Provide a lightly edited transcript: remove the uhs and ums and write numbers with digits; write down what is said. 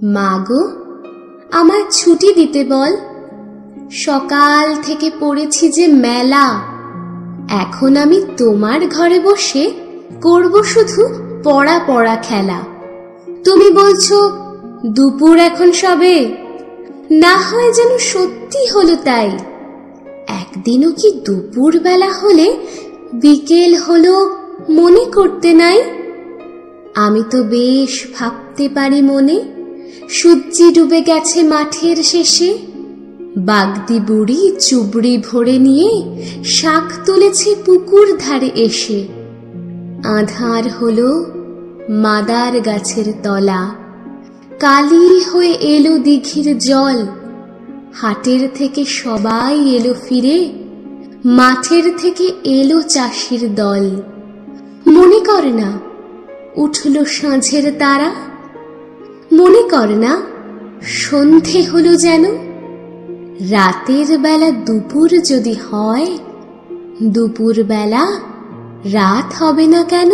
মা গো, আমায় ছুটি দিতে বল। সকাল থেকে পড়েছি যে মেলা, এখন আমি তোমার ঘরে বসে করব শুধু পড়া পড়া খেলা। তুমি বলছো দুপুর এখন সবে, না হয় যেন সত্যি হলো তাই। একদিনও কি দুপুর বেলা হলে বিকেল হলো মনে করতে নাই? আমি তো বেশ ভাবতে পারি মনে, সূর্যি ডুবে গেছে মাঠের শেষে। বাগদি বুড়ি চুবড়ি ভরে নিয়ে শাক তুলেছে পুকুর ধারে এসে। আঁধার হলো মাদার গাছের তলা, কালি হয়ে এলো দিঘির জল। হাটের থেকে সবাই এলো ফিরে, মাঠের থেকে এলো চাষির দল। মনে কর না উঠল সাঁঝের তারা, মনে কর না সন্ধে হলো যেন। রাতের বেলা দুপুর যদি হয়, দুপুর বেলা রাত হবে না কেন?